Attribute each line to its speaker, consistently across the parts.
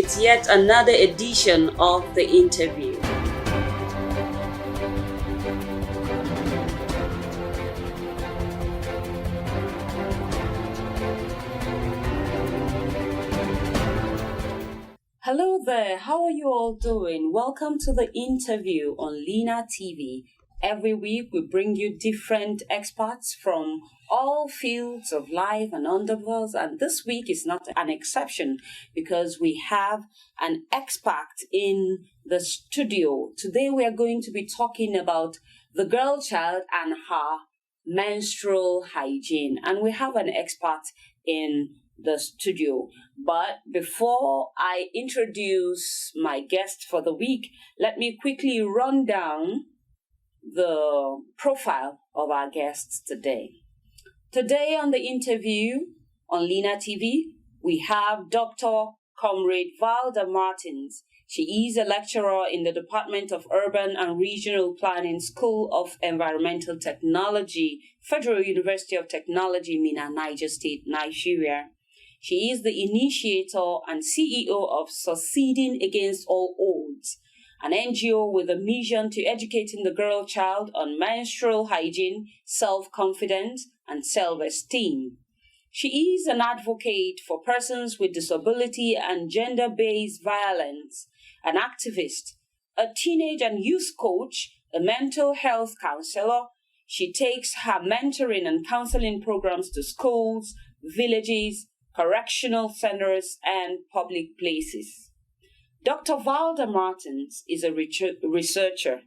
Speaker 1: It's yet another edition of The Interview. Hello there, how are you all doing? Welcome to The Interview on Lina TV. Every week we bring you different experts from all fields of life and endeavors, and this week is not an exception because we have an expert in the studio. Today we are going to be talking about the girl child and her menstrual hygiene, and we have an expert in the studio. But before I introduce my guest for the week, let me quickly run down the profile of our guests today. Today on The Interview on Lina TV, we have Dr. Comrade Valda Martins. She is a lecturer in the Department of Urban and Regional Planning, School of Environmental Technology, Federal University of Technology, Minna, Niger State, Nigeria. She is the initiator and CEO of Succeeding Against All Odds, an NGO with a mission to educating the girl child on menstrual hygiene, self-confidence, and self-esteem. She is an advocate for persons with disability and gender-based violence, an activist, a teenage and youth coach, a mental health counselor. She takes her mentoring and counseling programs to schools, villages, correctional centers, and public places. Dr. Valda Martins is a researcher,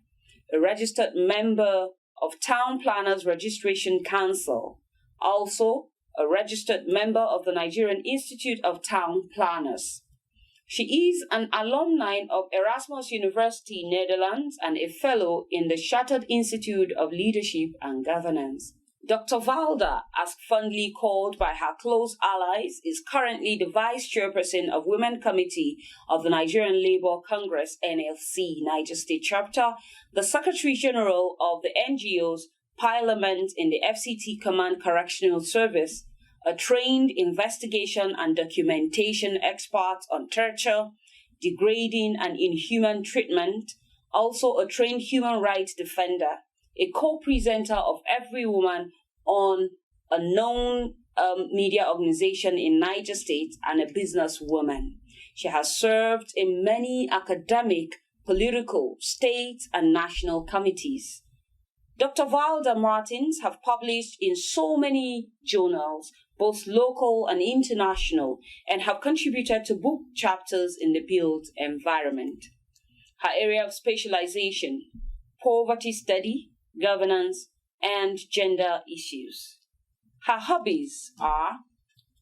Speaker 1: a registered member of Town Planners Registration Council, also a registered member of the Nigerian Institute of Town Planners. She is an alumni of Erasmus University, Netherlands, and a fellow in the Chartered Institute of Leadership and Governance. Dr. Valda, as fondly called by her close allies, is currently the Vice Chairperson of Women Committee of the Nigerian Labour Congress, NLC, Niger State Chapter, the Secretary General of the NGO's Parliament in the FCT Command Correctional Service, a trained investigation and documentation expert on torture, degrading and inhuman treatment, also a trained human rights defender, a co-presenter of Every Woman on a known media organization in Niger State, and a businesswoman. She has served in many academic, political, state, and national committees. Dr. Valda Martins have published in so many journals, both local and international, and have contributed to book chapters in the built environment. Her area of specialization: poverty study, governance, and gender issues. Her hobbies are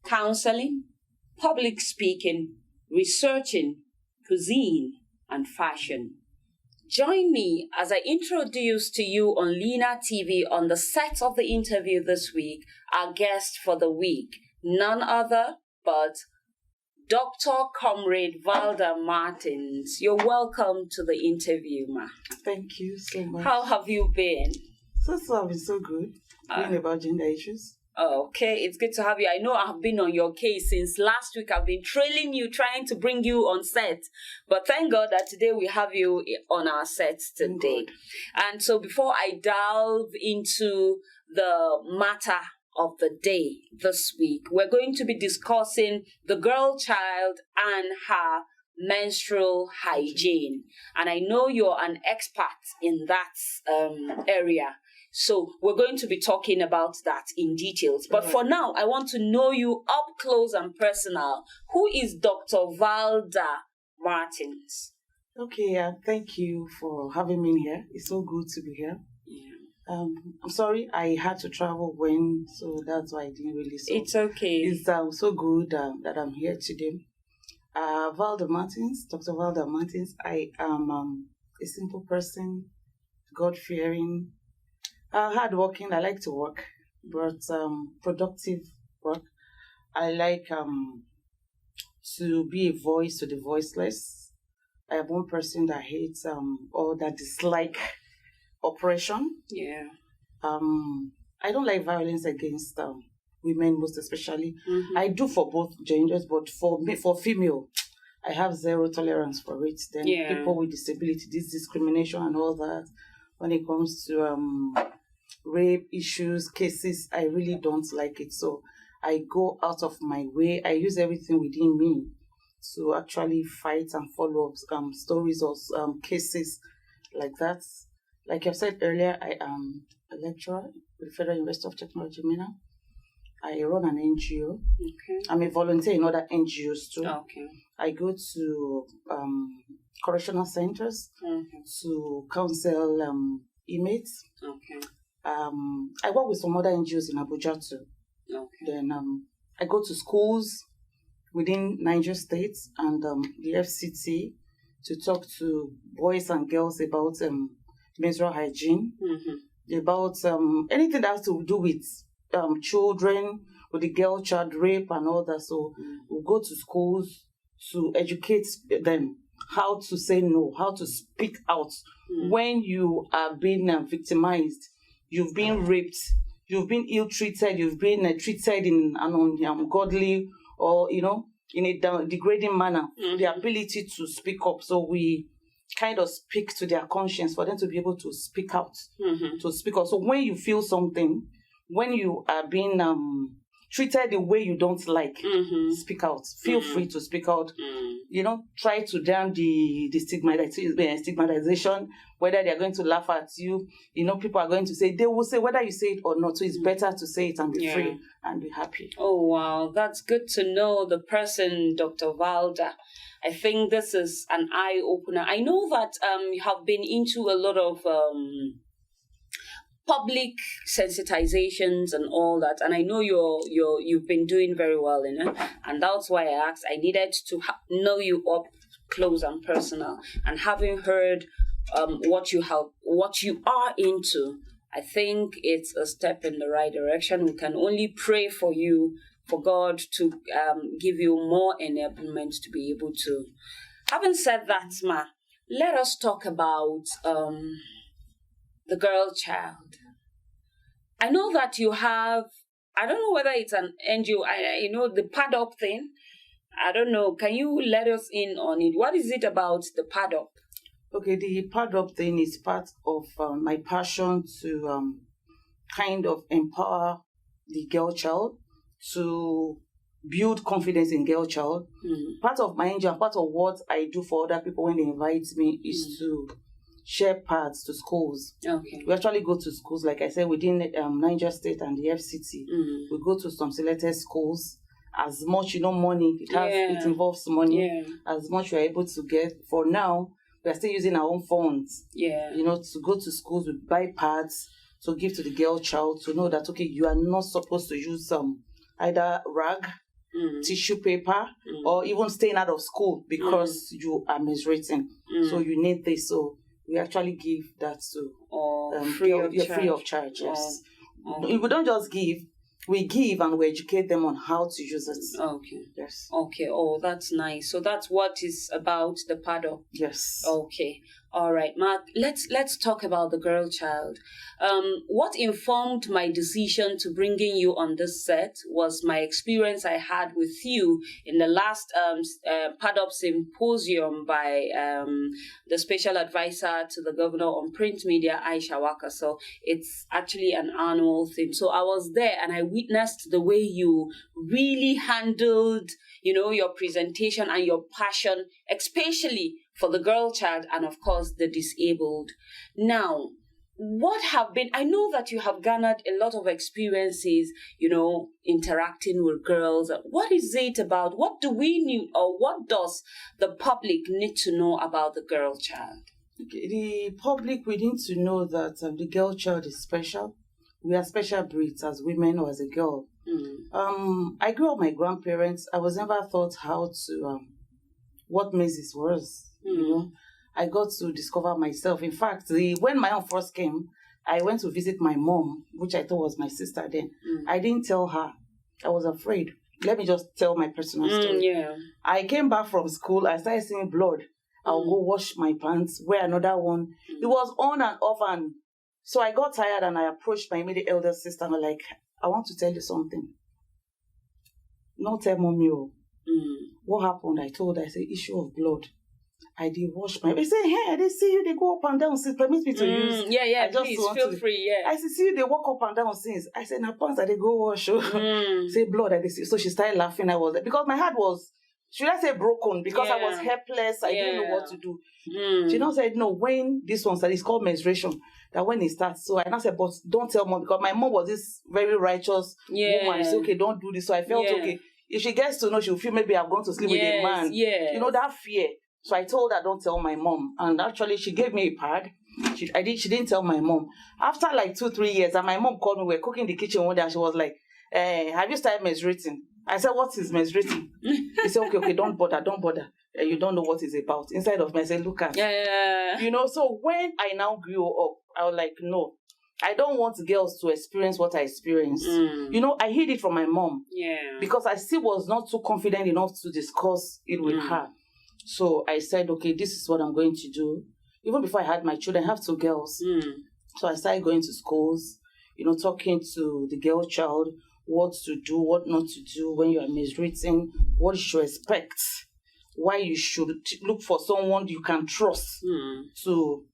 Speaker 1: counseling, public speaking, researching, cuisine, and fashion. Join me as I introduce to you on Lina TV, on the set of The Interview this week, our guest for the week, none other but Dr. Comrade Valda Martins. You're welcome to The Interview, ma.
Speaker 2: Thank you so much.
Speaker 1: How have you been?
Speaker 2: So I've been so good. Reading about gender issues.
Speaker 1: Okay, it's good to have you. I know I've been on your case since last week. I've been trailing you, trying to bring you on set. But thank God that today we have you on our set today. And so before I delve into the matter of the day this week, we're going to be discussing the girl child and her menstrual hygiene. And I know you're an expert in that area. So we're going to be talking about that in details. But for now, I want to know you up close and personal. Who is Dr. Valda Martins?
Speaker 2: Okay, thank you for having me here. It's so good to be here. Yeah. I'm sorry I had to travel so that's why I didn't really say.
Speaker 1: It's okay.
Speaker 2: It's so good that I'm here today. Valda Martins, Dr. Valda Martins. I am a simple person, God-fearing, hardworking. I like to work, but productive work. I like to be a voice to the voiceless. I am one person that hates or that dislike oppression.
Speaker 1: Yeah.
Speaker 2: I don't like violence against women, most especially.
Speaker 1: Mm-hmm.
Speaker 2: I do for both genders, but for female, I have zero tolerance for it. Then people with disability, this discrimination and all that. When it comes to rape issues, cases, I really don't like it. So I go out of my way. I use everything within me to actually fight and follow up stories or cases like that. Like I've said earlier, I am a lecturer with the Federal University of Technology, Mina. I run an NGO.
Speaker 1: Okay.
Speaker 2: I'm a volunteer in other NGOs too.
Speaker 1: Okay.
Speaker 2: I go to correctional centers to counsel inmates.
Speaker 1: Okay.
Speaker 2: I work with some other NGOs in Abuja too.
Speaker 1: Okay.
Speaker 2: Then I go to schools within Niger State and the FCT to talk to boys and girls about menstrual hygiene, about anything that has to do with children, with the girl child rape and all that. So we'll go to schools to educate them how to say no, how to speak out when you are being victimized, you've been raped, you've been ill-treated, you've been treated in an ungodly or, in a degrading manner, the ability to speak up. So we kind of speak to their conscience for them to be able to speak out, to speak out. So when you feel something, when you are being treated the way you don't like, speak out. Feel free to speak out. Try to down the stigmatization, whether they're going to laugh at you. People are going to say, they will say whether you say it or not. So it's better to say it and be free and be happy.
Speaker 1: Oh, wow. That's good to know the person, Dr. Valda. I think this is an eye-opener. I know that you have been into a lot of public sensitizations and all that, and I know you've been doing very well in it, and that's why I asked. I needed to know you up close and personal, and having heard what you are into, I think it's a step in the right direction. We can only pray for you, for God to give you more enablement to be able to. Having said that, Ma, let us talk about the girl child. I know that you have, I don't know whether it's an NGO, the PADOP thing. I don't know. Can you let us in on it? What is it about the PADOP?
Speaker 2: Okay, the PADOP thing is part of my passion to kind of empower the girl child, to build confidence in girl child. Part of my NGO, part of what I do for other people when they invite me is to share paths to schools.
Speaker 1: Okay.
Speaker 2: We actually go to schools, like I said, within Niger State and the FCT. We go to some selected schools. As much, money, it involves money. As much we're able to get. For now, we're still using our own funds. To go to schools, we buy pads to give to the girl child to know that, okay, you are not supposed to use either rag, tissue paper, or even staying out of school because you are menstruating. So you need this. So we actually give that to free of charge. Yes. We don't just give. We give and we educate them on how to use it.
Speaker 1: Okay.
Speaker 2: Yes.
Speaker 1: Okay. Oh, that's nice. So that's what is about the PADOP.
Speaker 2: Yes.
Speaker 1: Okay. All right, Mark. Let's talk about the girl child. What informed my decision to bringing you on this set was my experience I had with you in the last PADOP symposium by the special advisor to the governor on print media, Aisha Waka. So it's actually an annual thing. So I was there and I witnessed the way you really handled, your presentation and your passion, especially for the girl child and, of course, the disabled. Now, I know that you have garnered a lot of experiences, interacting with girls. What is it about? What do we need, or what does the public need to know about the girl child?
Speaker 2: The public, we need to know that the girl child is special. We are special breeds as women or as a girl. I grew up with my grandparents. I was never taught how to, what measles was. I got to discover myself. In fact, when my aunt first came, I went to visit my mom, which I thought was my sister then. I didn't tell her. I was afraid. Let me just tell my personal story. I came back from school. I started seeing blood. I'll go wash my pants, wear another one. It was on and off. And so I got tired and I approached my immediate elder sister. And I'm like, I want to tell you something. Not tell mommy. What happened? I told her, I said, issue of blood. I did wash my. They say, hey, I didn't see you. They go up and down since. Permit me to use.
Speaker 1: Yeah,
Speaker 2: I just
Speaker 1: please
Speaker 2: want
Speaker 1: feel
Speaker 2: to,
Speaker 1: free. Yeah.
Speaker 2: I said, see you. They walk up and down since. I said, now pants that they go wash. Say blood. I did see. So she started laughing. I was like, because my heart was, should I say broken? Because I was helpless. I didn't know what to do. She now said, no, when this one started, it's called menstruation. That when it starts. So I now said, but don't tell mom, because my mom was this very righteous woman. She said, okay, don't do this. So I felt okay. If she gets to know, she'll feel maybe I'm going to sleep with a man. You know, that fear. So I told her, don't tell my mom. And actually, she gave me a pad. She didn't tell my mom. After like 2-3 years, and my mom called me, we were cooking in the kitchen one day, and she was like, have you started menstruating? I said, what is menstruating? He said, okay, don't bother. You don't know what it's about. Inside of me, I said, look at. You know, so when I now grew up, I was like, no, I don't want girls to experience what I experienced. You know, I hid it from my mom. Because I still was not too confident enough to discuss it with her. So I said, okay, this is what I'm going to do. Even before I had my children, I have 2 girls. So I started going to schools, you know, talking to the girl child, what to do, what not to do when you are menstruating, what you should expect, why you should look for someone you can trust to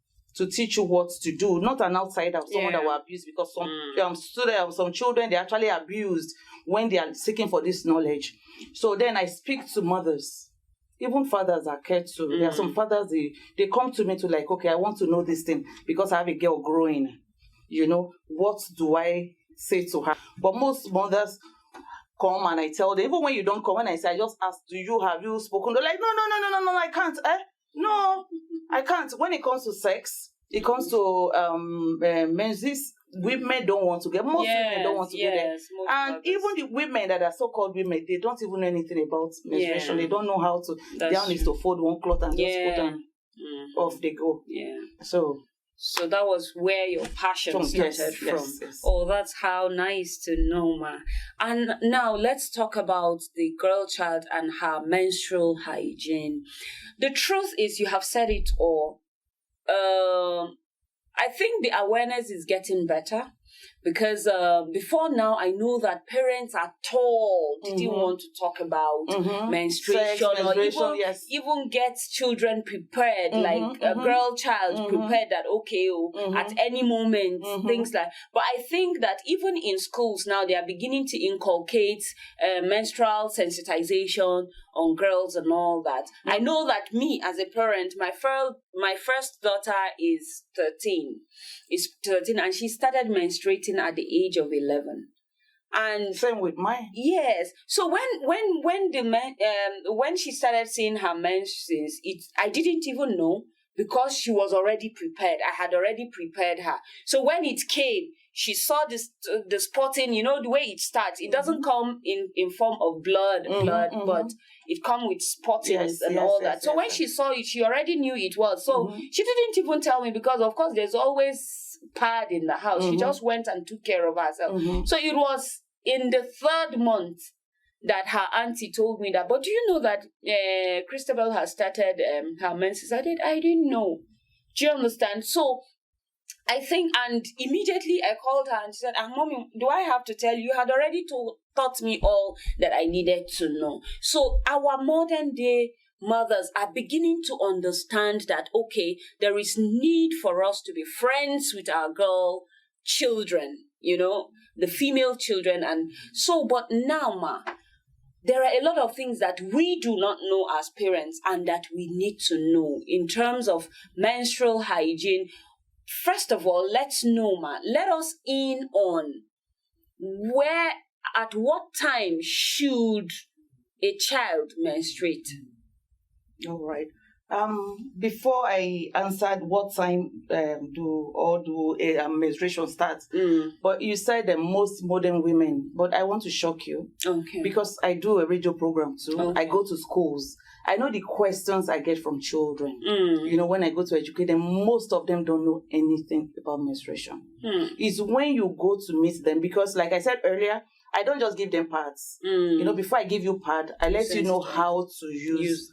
Speaker 2: teach you what to do, not an outsider, someone that will abuse, because some children, they're actually abused when they are seeking for this knowledge. So then I speak to mothers. Even fathers are cared to. There are some fathers, they come to me to like, okay, I want to know this thing because I have a girl growing. You know, what do I say to her? But most mothers come and I tell them, even when you don't come, when I say, I just ask, have you spoken? They're like, no, I can't. No, I can't. When it comes to sex, it comes to menses, women don't want to get, most women don't want to get there. And mothers. Even the women that are so-called women, they don't even know anything about menstruation. They don't know how to, down is to fold one cloth and just put them off they go. So
Speaker 1: that was where your passion started from. Yes. Oh, that's how nice to know, ma. And now let's talk about the girl child and her menstrual hygiene. The truth is, you have said it all. I think the awareness is getting better because before now, I know that parents are told they didn't want to talk about menstruation, or even get children prepared, like a girl child prepared that, okay, at any moment, things like. But I think that even in schools now, they are beginning to inculcate menstrual sensitization on girls and all that. I know that me as a parent, my first daughter is 13, and she started menstruating at the age of 11. And
Speaker 2: same with mine.
Speaker 1: Yes. So when she started seeing her menses, I didn't even know, because she was already prepared. I had already prepared her. So when it came, she saw the spotting, you know, the way it starts. It doesn't come in form of blood, but it comes with spottings and all that. So when she saw it, she already knew it was. So she didn't even tell me, because, of course, there's always pad in the house. She just went and took care of herself. So it was in the 3rd month that her auntie told me that, but do you know that Christabel has started her menses? I didn't know. Do you understand? So I think, and immediately I called her and she said, Mommy, do I have to tell you? You had already taught me all that I needed to know. So our modern day mothers are beginning to understand that, okay, there is need for us to be friends with our girl children, you know, the female children. And so, but now, ma, there are a lot of things that we do not know as parents and that we need to know in terms of menstrual hygiene. First of all, let's know, ma, let us in on at what time should a child menstruate?
Speaker 2: All right. Before I answered what time do menstruation start, but you said that most modern women, but I want to shock you, because I do a radio program too. I go to schools. I know the questions I get from children. You know, when I go to educate them, most of them don't know anything about menstruation. It's when you go to meet them, because like I said earlier, I don't just give them pads. You know, before I give you pad, I let you know how to use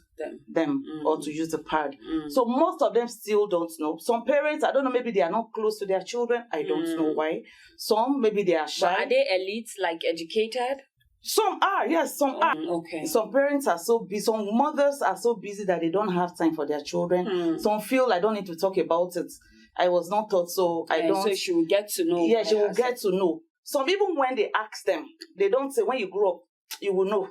Speaker 2: them or to use the pad. So most of them still don't know. Some parents, I don't know, maybe they are not close to their children. I don't know why. Some, maybe they are shy.
Speaker 1: But are they elites, like educated?
Speaker 2: Some are, yes, some are.
Speaker 1: Okay.
Speaker 2: Some parents are so busy, some mothers are so busy that they don't have time for their children. Some feel I don't need to talk about it. I was not taught, so I don't.
Speaker 1: So she will get to know.
Speaker 2: Yeah, she will get to know. Some, even when they ask them, they don't say, when you grow up, you will know.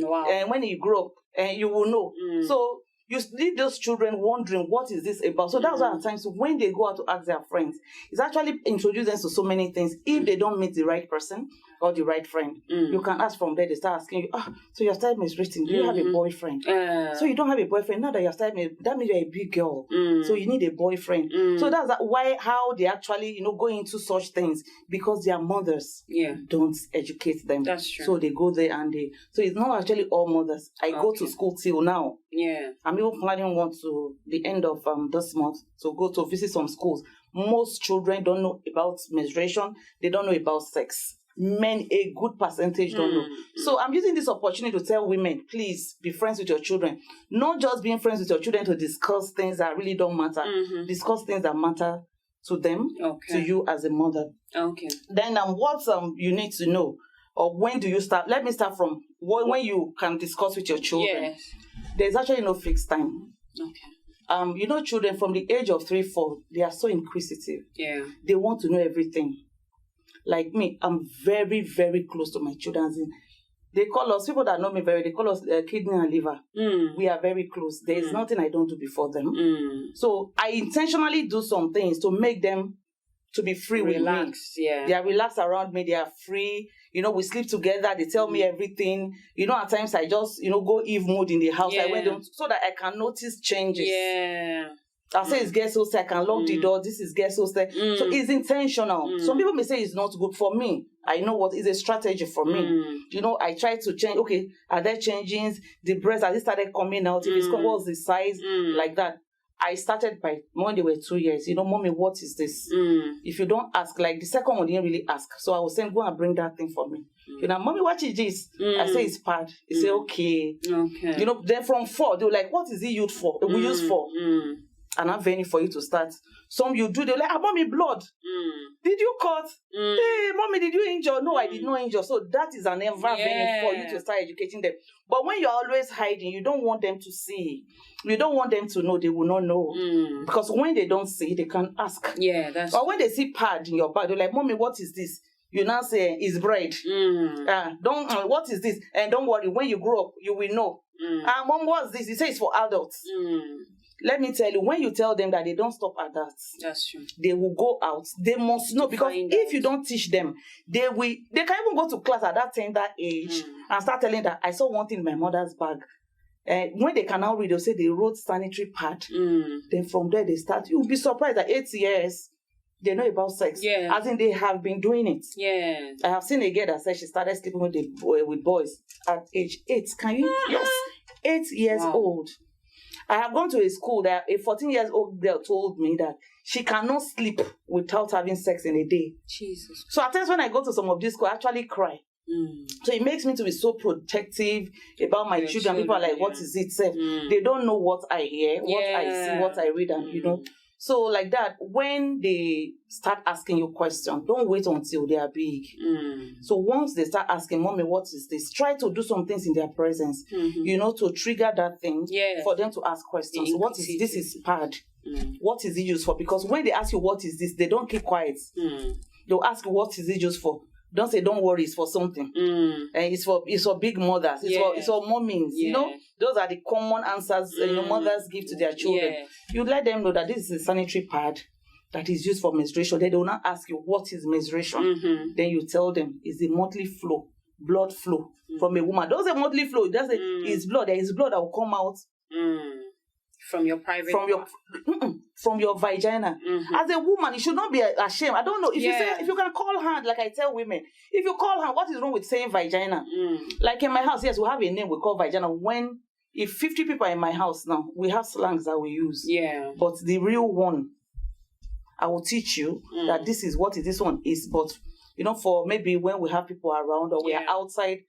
Speaker 1: Wow.
Speaker 2: And when you grow up, you will know. So you leave those children wondering, what is this about? So that's why at times when they go out to ask their friends, it's actually introduce them to so many things. If they don't meet the right person or the right friend, you can ask from there. They start asking you, so you're starting menstruating. Do you have a boyfriend? So you don't have a boyfriend. Now that you're starting, that means you're a big girl. So you need a boyfriend. So that's how they actually, go into such things, because their mothers don't educate them.
Speaker 1: That's true.
Speaker 2: So they go there so it's not actually all mothers. I go to school till now.
Speaker 1: Yeah.
Speaker 2: I'm even planning one to the end of this month to go to visit some schools. Most children don't know about menstruation. They don't know about sex. Men, a good percentage don't know. So I'm using this opportunity to tell women, please be friends with your children. Not just being friends with your children to discuss things that really don't matter. Discuss things that matter to them, to you as a mother.
Speaker 1: Okay.
Speaker 2: Then what you need to know, or when do you start? Let me start from when you can discuss with your children.
Speaker 1: Yes.
Speaker 2: There's actually no fixed time.
Speaker 1: Okay.
Speaker 2: Children from the age of 3, 4, they are so inquisitive.
Speaker 1: Yeah.
Speaker 2: They want to know everything. Like me, I'm very, very close to my children. They call us, people that know me they call us kidney and liver. We are very close. There is nothing I don't do before them. So I intentionally do some things to make them to be free with me.
Speaker 1: Yeah.
Speaker 2: They are relaxed around me. They are free. We sleep together. They tell me everything. At times I just, go Eve mode in the house. I went down so that I can notice changes.
Speaker 1: Yeah.
Speaker 2: I say it's guest hostel. I can lock the door. This is guest hostel. So it's intentional. Some people may say it's not good. For me, I know what is a strategy for me. I try to change. Okay, are there changes? The breast, has it started coming out? If it's come, what's the size? Like that. I started by when they were 2 years. Mommy, what is this? If you don't ask, like the second one didn't really ask. So I was saying, go and bring that thing for me. Mommy, what is this? I say it's pad. He say, okay. Then from 4, they were like, what is it used for? We use for. And I'm venue for you to start. Some you do, they're like, mommy, blood. Did you cut? Hey, mommy, did you injure? No, I did not injure. So that is an venue for you to start educating them. But when you're always hiding, you don't want them to see. You don't want them to know. They will not know. Because when they don't see, they can ask.
Speaker 1: Yeah, that's.
Speaker 2: Or when they see pad in your bag, they're like, mommy, what is this? You now say, it's bread. What is this? And don't worry, when you grow up, you will know. Mom, what's this? You say it's for adults. Let me tell you, when you tell them that they don't stop at that,
Speaker 1: that's true.
Speaker 2: They will go out. They must know, because if you don't teach them, they can even go to class at that tender age and start telling that I saw one thing in my mother's bag. When they can now read, they'll say they wrote sanitary pad. Then from there they start. You'll be surprised that 8 years they know about sex.
Speaker 1: Yeah.
Speaker 2: As in they have been doing it.
Speaker 1: Yeah.
Speaker 2: I have seen a girl that said she started sleeping with boys at age 8. Can you? Yes. 8 years old. I have gone to a school that a 14-year-old girl told me that she cannot sleep without having sex in a day.
Speaker 1: Jesus.
Speaker 2: So at times when I go to some of these schools, I actually cry. So it makes me to be so protective about my children. People are like, what is it? They don't know what I hear, what I see, what I read, and So like that, when they start asking you questions, don't wait until they are big. So once they start asking, mommy, what is this? Try to do some things in their presence, to trigger that thing for them to ask questions. What is this? Is pad. What is it used for? Because when they ask you what is this, they don't keep quiet. They'll ask you what is it used for. Don't say don't worry, it's for something. It's for big mothers. It's for mommies. Those are the common answers mothers give to their children. You let them know that this is a sanitary pad that is used for menstruation. They will not ask you what is menstruation. Then you tell them it's the monthly flow, blood flow from a woman. Don't say monthly flow. Just say it's blood. There is blood that will come out
Speaker 1: from your private
Speaker 2: from your vagina. As a woman, you should not be ashamed. I don't know if if you can call hand, like I tell women, if you call hand, what is wrong with saying vagina? Like in my house, yes, we have a name we call vagina. If 50 people are in my house now, we have slangs that we use. But the real one, I will teach you that this is what this one is. But for maybe when we have people around or we are outside.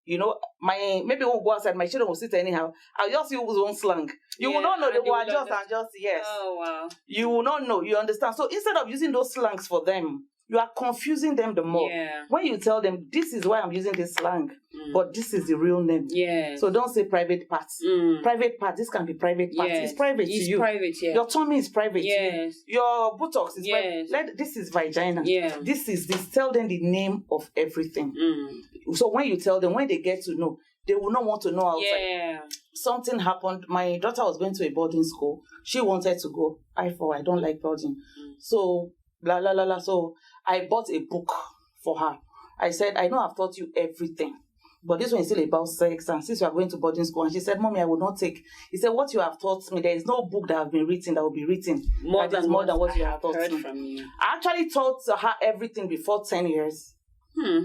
Speaker 2: Maybe we'll go outside, my children will sit anyhow. I'll just use one slang. You will not know, they will adjust and just, yes.
Speaker 1: Oh, wow.
Speaker 2: You will not know, you understand? So instead of using those slangs for them, you are confusing them the more.
Speaker 1: Yeah.
Speaker 2: When you tell them, this is why I'm using this slang, but this is the real name.
Speaker 1: Yeah.
Speaker 2: So don't say private parts. Private part, this can be private parts.
Speaker 1: Yes.
Speaker 2: It's private to you.
Speaker 1: Private, yeah.
Speaker 2: Your tummy is private
Speaker 1: Yes.
Speaker 2: to you. Your buttocks is private. This is vagina.
Speaker 1: Yeah.
Speaker 2: This is this. Tell them the name of everything. So when you tell them, when they get to know, they will not want to know outside.
Speaker 1: Yeah.
Speaker 2: Something happened. My daughter was going to a boarding school. She wanted to go. I don't like boarding. So, blah, blah, blah, blah. So, I bought a book for her. I said, I know I've taught you everything, but this one is still about sex. And since you are going to boarding school, and she said, Mommy, I will not take. He said, what you have taught me, there is no book that has been written that will be written.
Speaker 1: More than what
Speaker 2: you have taught
Speaker 1: heard
Speaker 2: me.
Speaker 1: From you.
Speaker 2: I actually taught her everything before 10 years.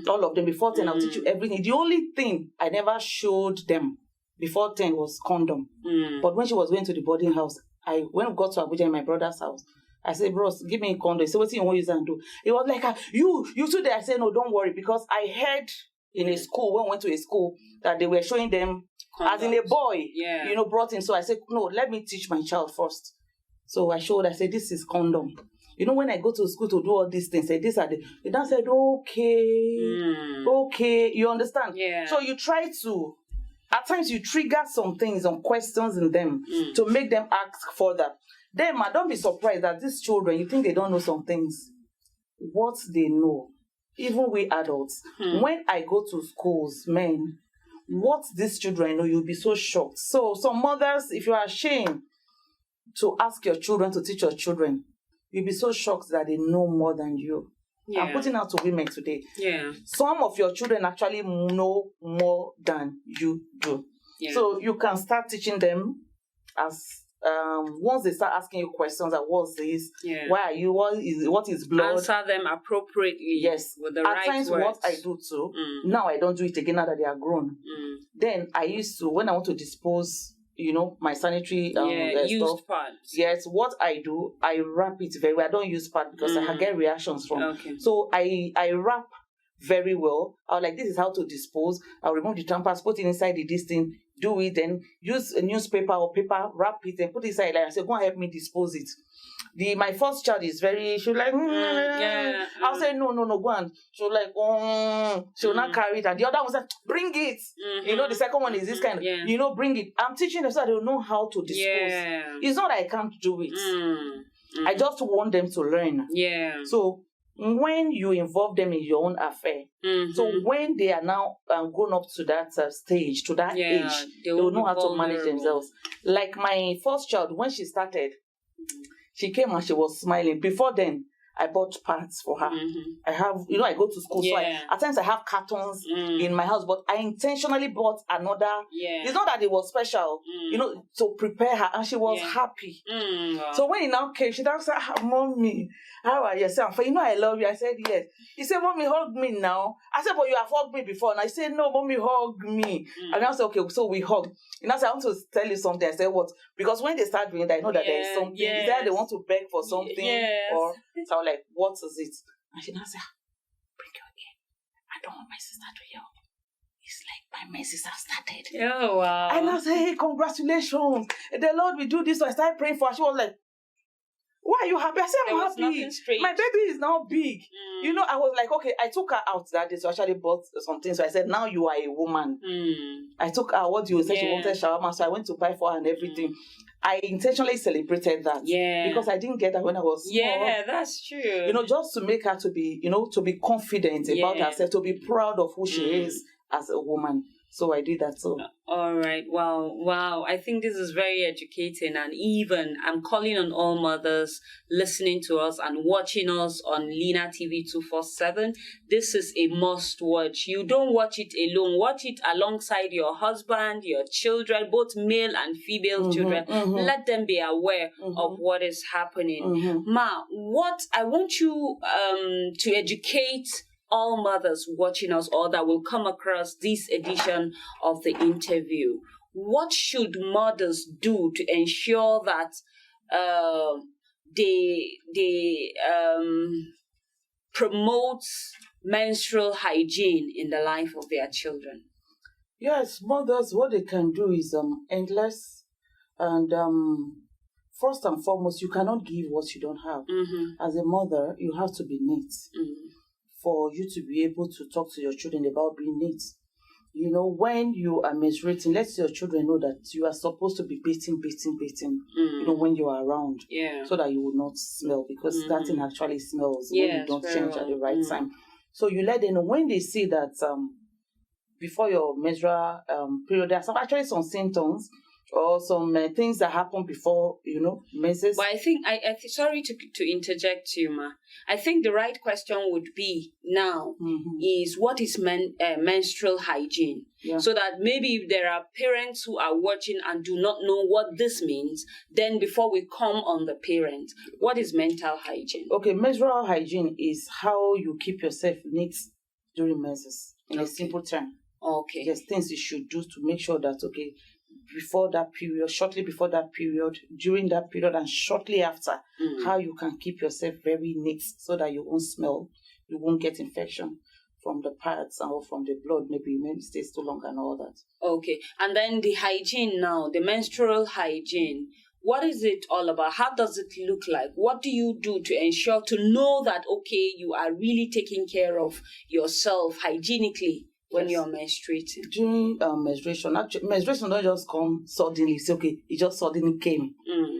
Speaker 2: All of them before 10, I'll teach you everything. The only thing I never showed them before 10 was condom. But when she was going to the boarding house, when we got to Abuja in my brother's house, I said, bros, give me a condom. He said, what do you want to use and do? It was like, you too there. I said, no, don't worry, because I heard in a school, when we went to a school, that they were showing them, condoms. As in a boy, brought in. So I said, no, let me teach my child first. So I said, this is condom. When I go to school to do all these things, these are the... They then said, okay, you understand?
Speaker 1: Yeah.
Speaker 2: So you try to... At times you trigger some things, some questions in them to make them ask further. Then, don't be surprised that these children, you think they don't know some things. What they know, even we adults, when I go to schools, men, what these children know, you'll be so shocked. So some mothers, if you are ashamed to ask your children to teach your children, you'll be so shocked that they know more than you. Yeah. I'm putting out to women today.
Speaker 1: Yeah.
Speaker 2: Some of your children actually know more than you do. Yeah. So you can start teaching them as once they start asking you questions like, what's this? Yeah. Why are you? What is blood?
Speaker 1: Answer them appropriately.
Speaker 2: Yes.
Speaker 1: With the right words. At times
Speaker 2: what I do too, now I don't do it again now that they are grown. Then I used to, when I want to dispose, my sanitary
Speaker 1: used
Speaker 2: stuff.
Speaker 1: pads.
Speaker 2: Yes, what I do, I wrap it very well. I don't use pad because I get reactions from.
Speaker 1: Okay.
Speaker 2: So I wrap very well. I was like, this is how to dispose. I'll remove the tampons, put it inside this thing, do it, and use a newspaper or paper, wrap it, and put it inside. Like I said, go and help me dispose it. My first child is very, she'll like, I'll say, no, go on. She'll like, she'll not carry it. And the other one said, bring it. The second one is this kind of, bring it. I'm teaching them so they'll know how to dispose.
Speaker 1: Yeah.
Speaker 2: It's not that I can't do it. I just want them to learn.
Speaker 1: Yeah.
Speaker 2: So when you involve them in your own affair, so when they are now grown up to that stage, to that age, they will know how to manage themselves. Like my first child, when she started, she came and she was smiling. Before then, I bought pads for her. I have, I go to school, so at times I have cartons in my house, but I intentionally bought another. It's not that it was special, to prepare her, and she was happy.
Speaker 1: Wow.
Speaker 2: So when he now came, she now said, Mommy, how are you? I said, I love you. I said, yes. He said, Mommy, hug me now. I said, but you have hugged me before. And I said, no, Mommy, hug me. And I said, okay, so we hug. And I said, I want to tell you something. I said, what? Because when they start doing that, I know that there is something. Is that they want to beg for something? Or so I was like, what is it? And she now said, bring your ear. I don't want my sister to hear. It's like my menses have started.
Speaker 1: Oh, wow.
Speaker 2: And I said, hey, congratulations. The Lord will do this. So I started praying for her. She was like, why are you happy? I said, I'm happy. My baby is now big. I was like, okay, I took her out that day. So I actually bought something. So I said, now you are a woman. I took her, what do you say? She wanted shawarma. So I went to buy for her and everything. I intentionally celebrated that. Because I didn't get that when I was small.
Speaker 1: Yeah, that's true.
Speaker 2: Just to make her to be, to be confident about herself, to be proud of who she is as a woman. So I did that too.
Speaker 1: All right. Wow. I think this is very educating, and even I'm calling on all mothers listening to us and watching us on Lina TV 247. This is a must watch. You don't watch it alone. Watch it alongside your husband, your children, both male and female children. Let them be aware of what is happening. Ma, what I want you to educate all mothers watching us or that will come across this edition of the interview. What should mothers do to ensure that they promote menstrual hygiene in the life of their children?
Speaker 2: Yes, mothers, what they can do is endless and first and foremost, you cannot give what you don't have. As a mother, you have to be neat for you to be able to talk to your children about being neat. You know, when you are menstruating, let your children know that you are supposed to be beating, you know, when you are around. So that you will not smell, because that thing actually smells when you don't change at the right time. So you let them know when they see that before your menstrual period, there are actually some symptoms or some things that happen before, you know, menses.
Speaker 1: But I think, sorry to interject you, Ma. I think the right question would be now is what is menstrual hygiene? So that maybe if there are parents who are watching and do not know what this means, then before we come on the parent, what is menstrual hygiene?
Speaker 2: Okay, menstrual hygiene is how you keep yourself neat during menses, in a simple term.
Speaker 1: Okay.
Speaker 2: Yes, things you should do to make sure that, okay, before that period, shortly before that period, during that period, and shortly after, how you can keep yourself very neat so that you won't smell, you won't get infection from the pads or from the blood, maybe it stays too long and all that.
Speaker 1: Okay, and then the hygiene now, the menstrual hygiene, what is it all about? How does it look like? What do you do to ensure, to know that, okay, you are really taking care of yourself hygienically when you're menstruating?
Speaker 2: During menstruation, actually, menstruation don't just come suddenly. It's okay, it just suddenly came.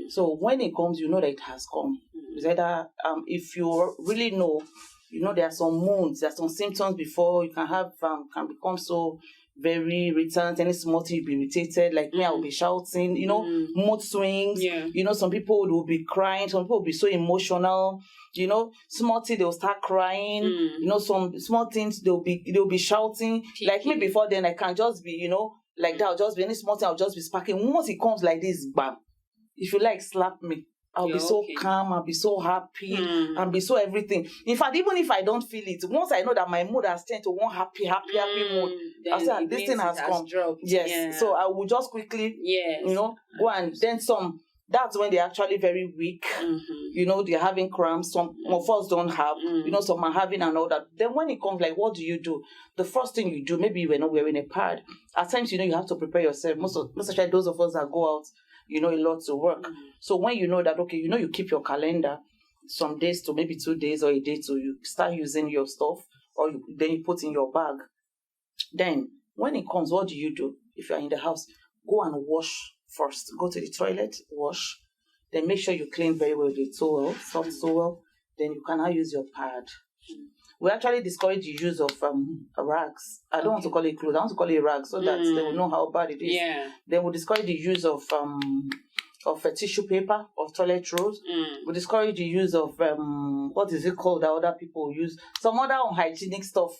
Speaker 2: So when it comes, you know that it has come. It's either, if you really know, you know there are some moods, there are some symptoms before you can have, can become so very irritant. Any small thing you'll be irritated. Like me, I will be shouting, you know, mood swings. You know, some people will be crying, some people will be so emotional. You know, small things they'll start crying. You know, some small things they'll be shouting. Like me before then, I can just be, you know, like that. I'll just be any small thing, I'll just be sparking. Once it comes like this, bam. If you like, slap me. I'll be so calm, I'll be so happy, I'll be so everything. In fact, even if I don't feel it, once I know that my mood has changed to one happy mood, I'll say, this thing has come. Yes. So I will just quickly, you know, go and then some. That's when they're actually very weak. You know, they're having cramps. Some of us don't have. You know, some are having and all that. Then when it comes, like, what do you do? The first thing you do, maybe you were not wearing a pad. At times, you know, you have to prepare yourself. Most especially those of us that go out, you know, a lot to work. So when you know that, okay, you know, you keep your calendar some days to maybe 2 days or a day to you start using your stuff, or then you put in your bag. Then when it comes, what do you do? If you're in the house, go and wash first. Go to the toilet, wash. Then make sure you clean very well the towel, soft towel. Then you can now use your pad. We actually discourage the use of rags. I don't want to call it clothes. I want to call it rags so that they will know how bad it is. Then we discourage the use of a tissue paper, of toilet rolls. We discourage the use of what is it called that other people use? Some other unhygienic stuff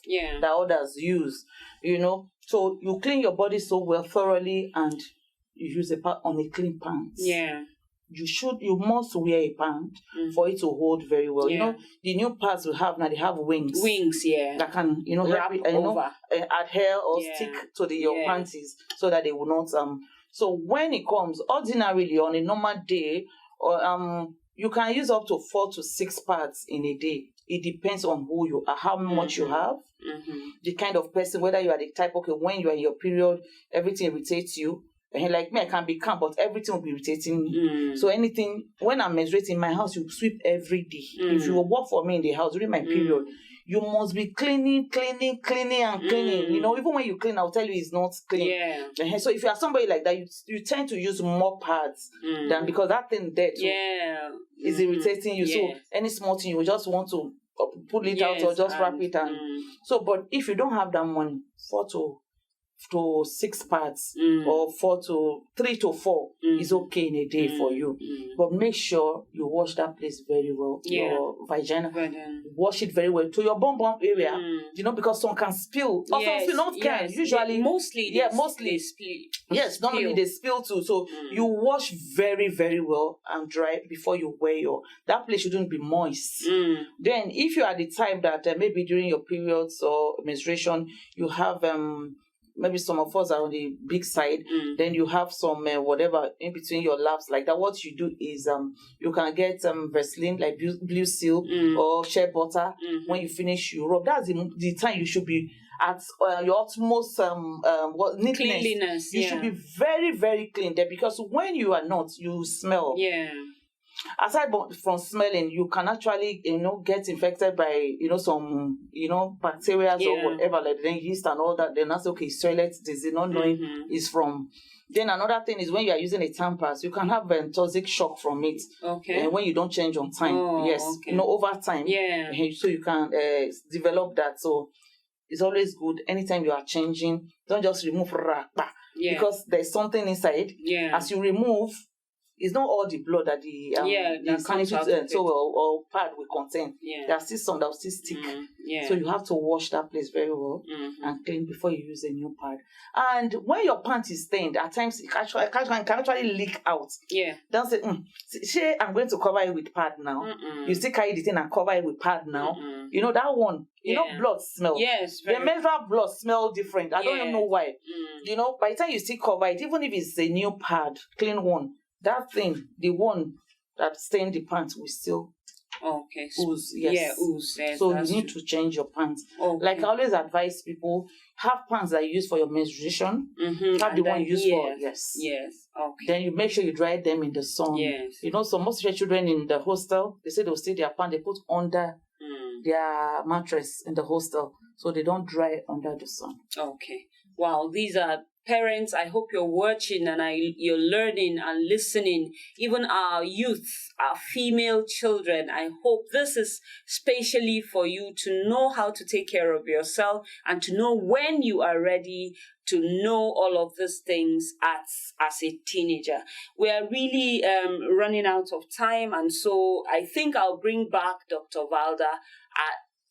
Speaker 2: that others use. You know, so you clean your body so well thoroughly, and you use a pad on a clean pants. You must wear a pant for it to hold very well. You know, the new pads we have now, they have wings. That can, you know,
Speaker 1: wrap over,
Speaker 2: adhere or stick to your panties so that they will not. So when it comes, ordinarily on a normal day, or you can use up to 4 to 6 pads in a day. It depends on who you are, how much you have, the kind of person, whether you are the type, okay, when you are in your period, everything irritates you. And like me, I can be calm, but everything will be irritating me. So anything, when I'm menstruating in my house, you sweep every day. If you will work for me in the house during my period, you must be cleaning. You know, even when you clean, I'll tell you it's not clean. So if you are somebody like that, you tend to use more pads than, because that thing there too is irritating you. So any small thing, you just want to pull it out or just wrap it. And so, but if you don't have that money, 4 to 6 pads or 3 to 4 is okay in a day for you. But make sure you wash that place very well. Your vagina, wash it very well to your bum area. You know, because some can spill. Or some not can. Usually,
Speaker 1: mostly they spill.
Speaker 2: Yes, normally they spill too. So you wash very, very well and dry before you wear that place shouldn't be moist. Then if you are the type that maybe during your periods or menstruation you have maybe some of us are on the big side, then you have some whatever in between your laps like that. What you do is you can get Vaseline, like Blue Seal or shea butter. When you finish, you rub. That's the time you should be at your utmost neatness.
Speaker 1: Cleanliness.
Speaker 2: You should be very, very clean there, because when you are not, you smell.
Speaker 1: Yeah.
Speaker 2: Aside from smelling, you can actually, get infected by, some, bacteria or whatever, like then yeast and all that. Then that's okay, toilet disease, not knowing is from. Then another thing is when you are using a tampers, you can have toxic shock from it.
Speaker 1: Okay.
Speaker 2: When you don't change on time. Yes.
Speaker 1: Okay.
Speaker 2: Over time.
Speaker 1: Yeah.
Speaker 2: So you can develop that. So it's always good anytime you are changing. Don't just remove because there's something inside.
Speaker 1: Yeah.
Speaker 2: As you remove, it's not all the blood that the sanitary or pad will contain.
Speaker 1: Yeah.
Speaker 2: There are still some that will still stick. So you have to wash that place very well and clean before you use a new pad. And when your pant is stained, at times it can actually leak out.
Speaker 1: Yeah.
Speaker 2: Don't say, I'm going to cover it with pad now. You still carry the thing and cover it with pad now. That one, blood smell.
Speaker 1: Yes.
Speaker 2: The menstrual blood smell different. I don't even know why. By the time you still cover it, even if it's a new pad, clean one, that thing, the one that stained the pants, will still ooze. Yes.
Speaker 1: Yeah, ooze. Yes,
Speaker 2: so you need to change your pants. Like I always advise people, have pants that you use for your menstruation. Have the one you use for
Speaker 1: Yes. Okay.
Speaker 2: Then you make sure you dry them in the sun.
Speaker 1: Yes.
Speaker 2: So most of your children in the hostel, they say they'll steal their pants, they put under their mattress in the hostel, so they don't dry under the sun.
Speaker 1: Okay. Wow, these are parents. I hope you're watching and you're learning and listening. Even our youth, our female children, I hope this is specially for you to know how to take care of yourself and to know when you are ready to know all of these things as a teenager. We are really running out of time, and so I think I'll bring back Dr. Valda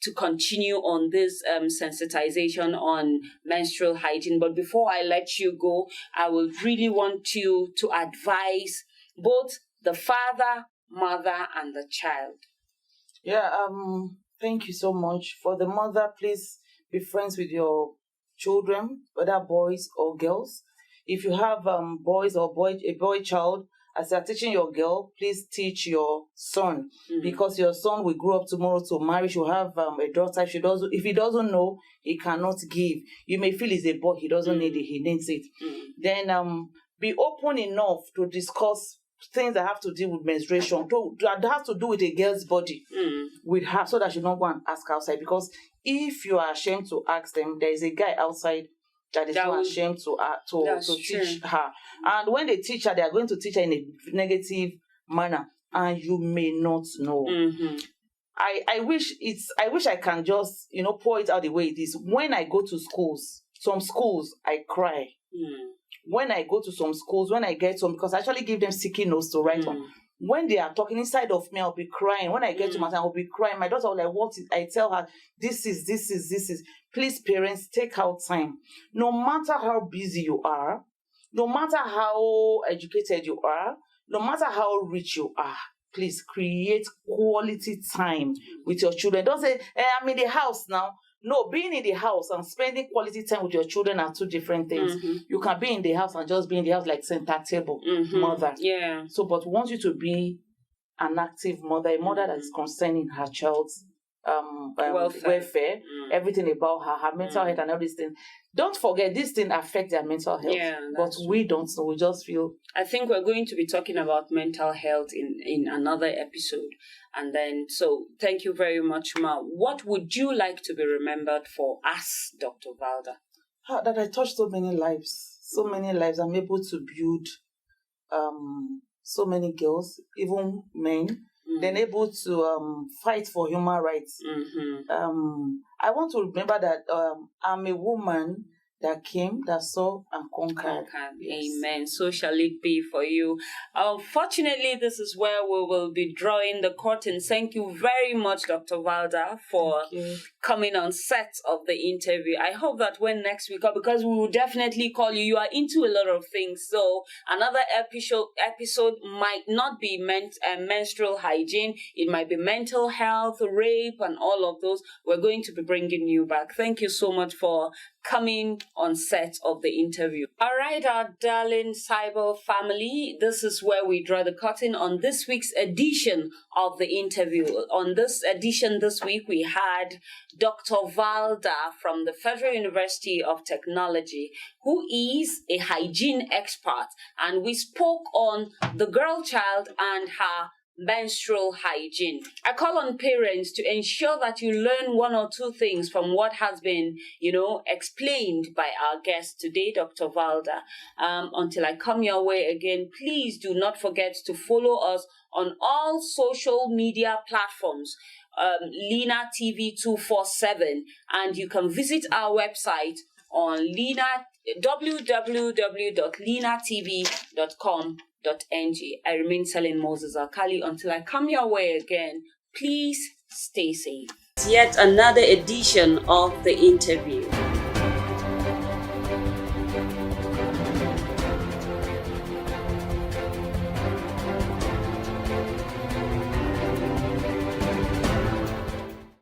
Speaker 1: to continue on this sensitization on menstrual hygiene. But before I let you go, I would really want you to advise both the father, mother, and the child.
Speaker 2: Yeah, thank you so much. For the mother, please be friends with your children, whether boys or girls. If you have boys or a boy child, as you're teaching your girl, please teach your son, because your son will grow up tomorrow to marry. She'll have a daughter. If he doesn't know, he cannot give. You may feel he's a boy, he doesn't need it, he needs it. Then be open enough to discuss things that have to do with menstruation, that has to do with a girl's body, with her, so that she don't go and ask outside. Because if you are ashamed to ask them, there is a guy outside that is not ashamed to teach her. And when they teach her, they are going to teach her in a negative manner, and you may not know. I wish I can just pour it out the way it is. When I go to schools, some schools, I cry. When I go to some schools, when I get some, because I actually give them sticky notes to write on. When they are talking inside of me, I'll be crying. When I get to my time, I'll be crying. My daughter will like, what is, I tell her, this is. Please, parents, take out time. No matter how busy you are, no matter how educated you are, no matter how rich you are, please create quality time with your children. Don't say, I'm in the house now. No, being in the house and spending quality time with your children are two different things. You can be in the house and just be in the house like center table mother. Yeah. So, but we want you to be an active mother, a mother that is concerning her child's welfare, everything about her mental health and all these things. Don't forget, these things affect their mental health. Yeah, but we don't know. We just feel.
Speaker 1: I think we're going to be talking about mental health in another episode. And then, so thank you very much, Ma. What would you like to be remembered for us, Dr. Valda?
Speaker 2: That I touched so many lives. So many lives. I'm able to build so many girls, even men. Then able to fight for human rights. I want to remember that I'm a woman that came, that saw, and conquered.
Speaker 1: Yes. Amen. So shall it be for you. Unfortunately, this is where we will be drawing the curtains. Thank you very much, Dr. Valda, for coming on set of the interview. I hope that when next we call, because we will definitely call you. You are into a lot of things. So another episode might not be menstrual hygiene. It might be mental health, rape, and all of those. We're going to be bringing you back. Thank you so much for coming on set of the interview. All right, our darling cyber family, this is where we draw the curtain on this week's edition of the interview. On this edition this week, we had Dr. Valda from the Federal University of Technology, who is a hygiene expert, and we spoke on the girl child and her menstrual hygiene. I call on parents to ensure that you learn one or two things from what has been, explained by our guest today, Dr. Valda. Until I come your way again, please do not forget to follow us on all social media platforms, Lina TV 247, and you can visit our website on www.linatv.com.ng. I remain Selin Moses Alkali. Until I come your way again, please stay safe. Yet another edition of the interview.